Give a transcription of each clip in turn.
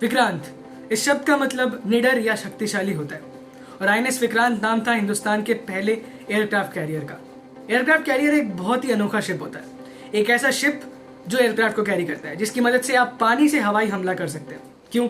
विक्रांत, इस शब्द का मतलब निडर या शक्तिशाली होता है और आईएनएस विक्रांत नाम था हिंदुस्तान के पहले एयरक्राफ्ट कैरियर का। एयरक्राफ्ट कैरियर एक बहुत ही अनोखा शिप होता है, एक ऐसा शिप जो एयरक्राफ्ट को कैरी करता है, जिसकी मदद से आप पानी से हवाई हमला कर सकते हैं। क्यों?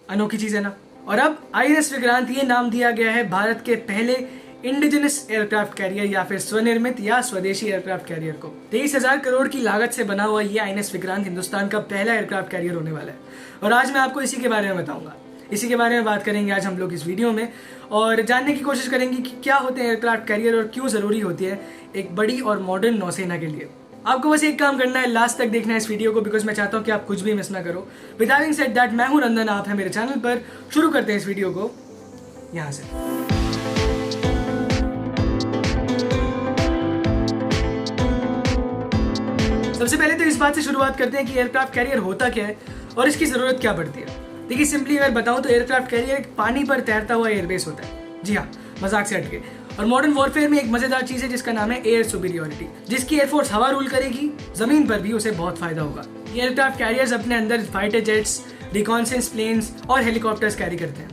अनोखी चीज है ना। और अब आईएनएस विक्रांत ये नाम दिया गया है भारत के पहले इंडिजिनस एयरक्राफ्ट कैरियर या फिर स्वनिर्मित या स्वदेशी एयरक्राफ्ट कैरियर को। 23,000 करोड़ की लागत से बना हुआ ये आईएनएस विक्रांत हिंदुस्तान का पहला एयरक्राफ्ट कैरियर होने वाला है और आज मैं आपको इसी के बारे में बताऊंगा। इसी के बारे में बात करेंगे आज हम लोग इस वीडियो में और जानने की कोशिश करेंगे कि क्या होते हैं एयरक्राफ्ट कैरियर और क्यों जरूरी होती है एक बड़ी और मॉडर्न नौसेना के लिए। आपको बस एक काम करना है, लास्ट तक देखना है इस वीडियो को, बिकॉज मैं चाहता हूं कि आप कुछ भी मिस ना करो। विद हैविंग सेड दैट, मैं हूं नंदन, आप हैं मेरे चैनल पर। शुरू करते हैं इस वीडियो को यहां से। सबसे पहले तो इस बात से शुरुआत करते हैं कि एयरक्राफ्ट कैरियर होता क्या है और इसकी जरूरत क्या पड़ती है। देखिए, सिंपली अगर बताऊं तो एयरक्राफ्ट कैरियर एक पानी पर तैरता हुआ एयरबेस होता है। जी हाँ, मजाक से हटके। और मॉडर्न वॉरफेयर में एक मजेदार चीज है जिसका नाम है एयर सुपीरियोरिटी, जिसकी एयरफोर्स हवा रूल करेगी, जमीन पर भी उसे बहुत फायदा होगा। ये एयरक्राफ्ट कैरियर्स अपने अंदर फाइटर जेट्स, रिकॉन्सेंस प्लेन्स और हेलीकॉप्टर्स कैरी करते हैं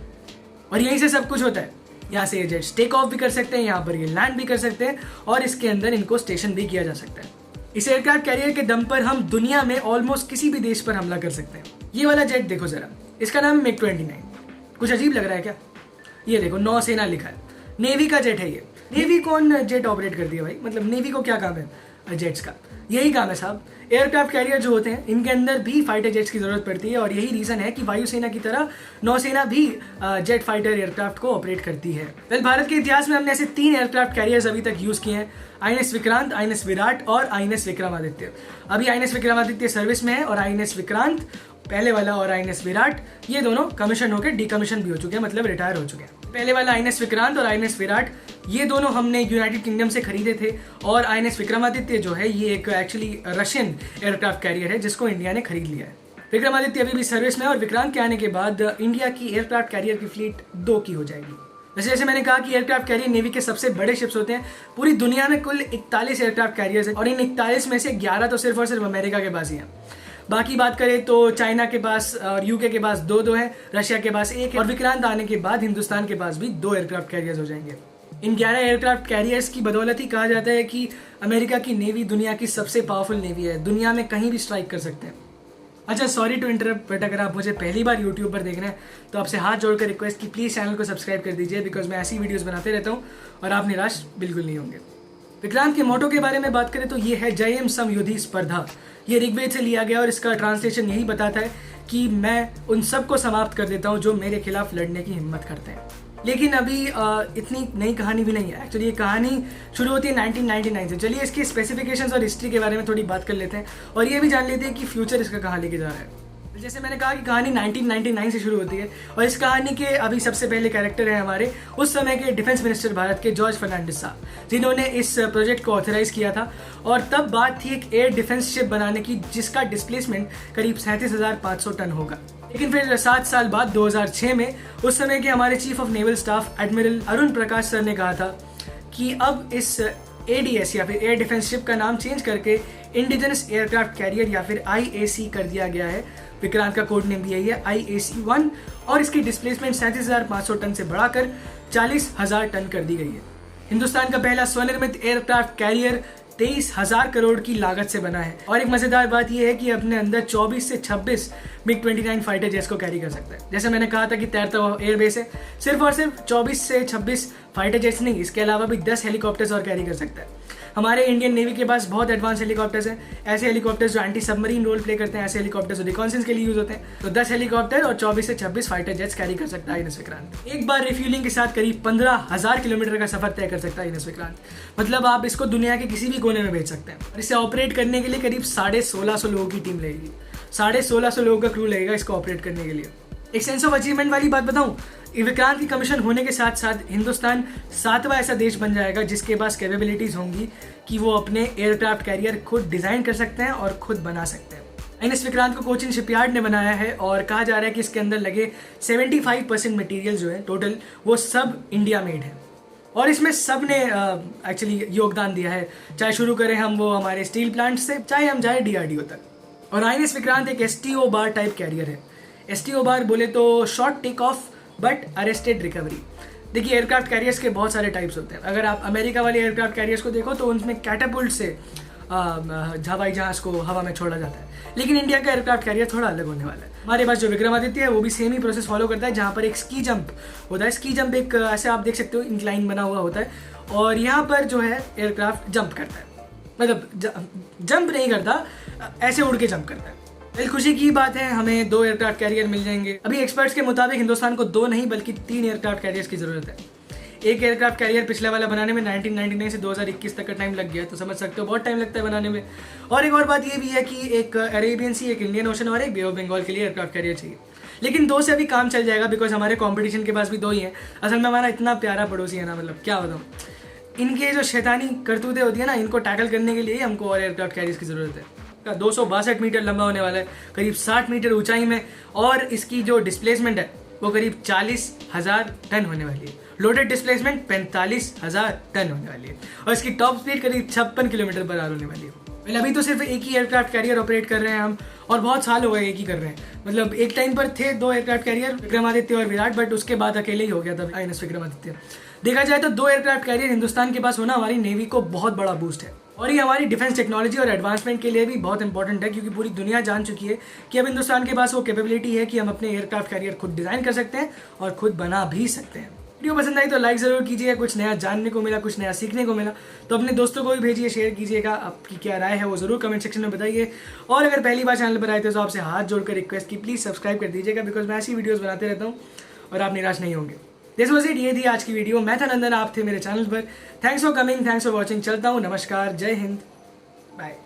और यहीं से सब कुछ होता है। यहाँ से ये जेट्स टेक ऑफ भी कर सकते हैं, यहाँ पर ये लैंड भी कर सकते हैं और इसके अंदर इनको स्टेशन भी किया जा सकता है। इस एयरक्राफ्ट कैरियर के दम पर हम दुनिया में ऑलमोस्ट किसी भी देश पर हमला कर सकते हैं। ये वाला जेट देखो जरा, इसका नाम है MiG-29। कुछ अजीब लग रहा है क्या? ये देखो, नौसेना लिखा है, नेवी का जेट है ये। नेवी कौन जेट ऑपरेट करती है भाई? मतलब नेवी को क्या काम है जेट्स का? यही काम है साहब। एयरक्राफ्ट कैरियर जो होते हैं इनके अंदर भी फाइटर जेट्स की जरूरत पड़ती है और यही रीजन है कि वायुसेना की तरह नौसेना भी जेट फाइटर एयरक्राफ्ट को ऑपरेट करती है। वेल, भारत के इतिहास में हमने ऐसे 3 एयरक्राफ्ट कैरियर्स अभी तक यूज किए हैं, आईएनएस विक्रांत, आईएनएस विराट और आईएनएस विक्रमादित्य। अभी आईएनएस विक्रमादित्य सर्विस में है और आईएनएस विक्रांत पहले वाला और आईएनएस विराट ये दोनों कमीशन होकर डीकमीशन भी हो चुके हैं, मतलब रिटायर हो चुके हैं। पहले वाला आईएनएस विक्रांत और आईएनएस विराट ये दोनों हमने यूनाइटेड किंगडम से खरीदे थे और आईएनएस विक्रमादित्य जो है ये एक एक्चुअली रशियन एयरक्राफ्ट कैरियर है जिसको इंडिया ने खरीद लिया है। विक्रमादित्य अभी भी सर्विस में है और विक्रांत के आने के बाद इंडिया की एयरक्राफ्ट कैरियर की फ्लीट 2 की हो जाएगी। जैसे जैसे मैंने कहा कि एयरक्राफ्ट कैरियर नेवी के सबसे बड़े शिप्स होते हैं। पूरी दुनिया में कुल 41 एयरक्राफ्ट कैरियर्स हैं और इन 41 में से 11 तो सिर्फ और सिर्फ अमेरिका के पास ही हैं। बाकी बात करें तो चाइना के पास और यूके के पास 2 है, रशिया के पास 1 है और विक्रांत आने के बाद हिंदुस्तान के पास भी 2 एयरक्राफ्ट कैरियर्स हो जाएंगे। इन 11 एयरक्राफ्ट कैरियर्स की बदौलत ही कहा जाता है कि अमेरिका की नेवी दुनिया की सबसे पावरफुल नेवी है, दुनिया में कहीं भी स्ट्राइक कर सकते हैं। अच्छा, सॉरी टू इंटरप्ट, बट अगर आप मुझे पहली बार यूट्यूब पर देख रहे हैं तो आपसे हाथ जोड़कर रिक्वेस्ट कि प्लीज़ चैनल को सब्सक्राइब कर दीजिए, बिकॉज मैं ऐसी वीडियोस बनाते रहता हूँ और आप निराश बिल्कुल नहीं होंगे। विक्रांत के मोटो के बारे में बात करें तो ये है जयम समयुद्धि स्पर्धा। ये ऋग्वेद से लिया गया और इसका ट्रांसलेशन यही बताता है कि मैं उन सबको समाप्त कर देता हूँ जो मेरे खिलाफ लड़ने की हिम्मत करते हैं। लेकिन अभी इतनी नई कहानी भी नहीं है। एक्चुअली ये कहानी शुरू होती है 1999 से। चलिए इसके स्पेसिफिकेशंस और हिस्ट्री के बारे में थोड़ी बात कर लेते हैं और ये भी जान लेते हैं कि फ्यूचर इसका कहाँ लेके जा रहा है। जैसे मैंने कहा कि कहानी 1999 से शुरू होती है और इस कहानी के अभी सबसे पहले कैरेक्टर हैं हमारे उस समय के डिफेंस मिनिस्टर भारत के जॉर्ज फर्नांडिस साहब, जिन्होंने इस प्रोजेक्ट को ऑथराइज किया था। और तब बात थी एक एयर डिफेंस शिप बनाने की जिसका डिस्प्लेसमेंट करीब 37,500 टन होगा। लेकिन फिर 7 साल बाद 2006 में उस समय के हमारे chief of naval staff admiral Arun Prakash sir ने कहा था कि अब इस ADS या फिर एयर डिफेंस शिप का नाम चेंज करके इंडिजिनस एयरक्राफ्ट कैरियर या फिर IAC कर दिया गया है। विक्रांत का कोड नेम भी यही है, IAC-1, और इसकी डिस्प्लेसमेंट 37,500 टन से बढ़ाकर 40,000 टन कर दी गई है। हिंदुस्तान का पहला स्वनिर्मित एयरक्राफ्ट कैरियर 23,000 करोड़ की लागत से बना है और एक मजेदार बात यह है कि अपने अंदर 24 से 26 MiG-29 फाइटर जेट्स को कैरी कर सकता है। जैसे मैंने कहा था कि तैरता हुआ एयरबेस है, सिर्फ और सिर्फ 24 से 26 फाइटर जेट्स नहीं, इसके अलावा भी 10 हेलीकॉप्टर्स और कैरी कर सकता है। हमारे इंडियन नेवी के पास बहुत एडवांस हेलीकॉप्टर्स हैं, ऐसे हेलीकॉप्टर्स जो एंटी सबमरीन रोल प्ले करते हैं, ऐसे हेलीकॉप्टर्स जो रिकॉन्सेंस के लिए यूज होते हैं। तो 10 हेलीकॉप्टर और 24 से 26 फाइटर जेट्स कैरी कर सकता है आईएनएस विक्रांत। एक बार रिफ्यूलिंग के साथ करीब 15,000 किलोमीटर का सफर तय कर सकता है आईएनएस विक्रांत। मतलब आप इसको दुनिया के किसी भी कोने में भेज सकते हैं। इसे ऑपरेट करने के लिए करीब 1650 लोगों की टीम लगेगी, 1650 लोगों का क्रू लगेगा इसको ऑपरेट करने के लिए। एक सेंस ऑफ अचीवमेंट वाली बात बताऊं, विक्रांत की कमीशन होने के साथ साथ हिंदुस्तान 7वां ऐसा देश बन जाएगा जिसके पास कैपेबिलिटीज होंगी कि वो अपने एयरक्राफ्ट कैरियर खुद डिजाइन कर सकते हैं और खुद बना सकते हैं। आईएनएस विक्रांत को कोचिन शिपयार्ड ने बनाया है और कहा जा रहा है कि इसके अंदर लगे 75% मटेरियल जो है टोटल वो सब इंडिया मेड है और इसमें सब ने एक्चुअली योगदान दिया है। चाहे शुरू करें हम वो हमारे स्टील प्लांट से, चाहे हम जाए DRDO तक। और आईएनएस विक्रांत एक STO बार टाइप कैरियर है। STO बार बोले तो short take off but arrested recovery. देखिए एयरक्राफ्ट कैरियर्स के बहुत सारे टाइप्स होते हैं। अगर आप अमेरिका वाले एयरक्राफ्ट कैरियर्स को देखो तो उनमें कैटापुल्ट से हवाई जहाज को हवा में छोड़ा जाता है, लेकिन इंडिया का एयरक्राफ्ट कैरियर थोड़ा अलग होने वाला है। हमारे पास जो विक्रमादित्य है वो भी सेम ही प्रोसेस फॉलो करता है, जहाँ पर एक स्की जंप होता है। स्की जंप एक ऐसे आप देख सकते हो इंक्लाइन बना हुआ होता है, और यहाँ पर जो है एयरक्राफ्ट जंप करता है, मतलब जंप नहीं करता, ऐसे उड़ के जंप करता है। दिल खुशी की बात है, हमें 2 एयरक्राफ्ट कैरियर मिल जाएंगे। अभी एक्सपर्ट्स के मुताबिक हिंदुस्तान को 2 नहीं बल्कि 3 एयरक्राफ्ट कैरियर्स की जरूरत है। एक एयरक्राफ्ट कैरियर पिछले वाला बनाने में 1999 से 2021 तक का टाइम लग गया, तो समझ सकते हो बहुत टाइम लगता है बनाने में। और एक और बात ये भी है कि एक अरेबियन सी, एक इंडियन ओशन और एक बे ऑफ बंगाल के लिए एयरक्राफ्ट कैरियर चाहिए, लेकिन 2 से अभी काम चल जाएगा बिकॉज हमारे कंपटीशन के पास भी 2 ही हैं। असल में हमारा इतना प्यारा पड़ोसी है ना, मतलब क्या बताऊँ, इनके जो शैतानी करतूतें होती है ना, इनको टैकल करने के लिए हमको और एयरक्राफ्ट कैरियर्स की ज़रूरत है। 262 मीटर लंबा होने वाला है, करीब 60 मीटर ऊंचाई में, और इसकी जो डिस्प्लेसमेंट है वो करीब 40,000 टन होने वाली है। लोडेड डिस्प्लेसमेंट 45,000 टन होने वाली है, और इसकी टॉप स्पीड करीब 56 किलोमीटर पर आवर होने वाली है। पहले अभी तो सिर्फ एक ही एयरक्राफ्ट कैरियर ऑपरेट कर रहे हैं हम, और बहुत साल हो गए एक ही कर रहे हैं। मतलब एक टाइम पर थे 2 एयरक्राफ्ट कैरियर, विक्रमादित्य और विराट, बट उसके बाद अकेले ही हो गया था INS विक्रमादित्य। देखा जाए तो 2 एयरक्राफ्ट कैरियर हिंदुस्तान के पास होना हमारी नेवी को बहुत बड़ा बूस्ट है, और ये हमारी डिफेंस टेक्नोलॉजी और एडवांसमेंट के लिए भी बहुत इंपॉर्टेंट है, क्योंकि पूरी दुनिया जान चुकी है कि अब हिंदुस्तान के पास वो कैपेबिलिटी है कि हम अपने एयरक्राफ्ट कैरियर खुद डिज़ाइन कर सकते हैं और खुद बना भी सकते हैं। वीडियो पसंद आई तो लाइक ज़रूर कीजिएगा, कुछ नया जानने को मिला, कुछ नया सीखने को मिला तो अपने दोस्तों को भी भेजिए, शेयर कीजिएगा। आपकी क्या राय है वो ज़रूर कमेंट सेक्शन में बताइए, और अगर पहली बार चैनल पर आए थे तो आपसे हाथ जोड़कर रिक्वेस्ट की प्लीज़ सब्सक्राइब कर दीजिएगा, बिकॉज मैं ऐसी वीडियोज़ बनाते रहता हूँ और आप निराश नहीं होंगे। दिस वॉज इट, ये थी आज की वीडियो। मैं था नंदन, आप थे मेरे चैनल पर। Thanks for coming, thanks for watching. चलता हूँ, नमस्कार, जय हिंद, बाय।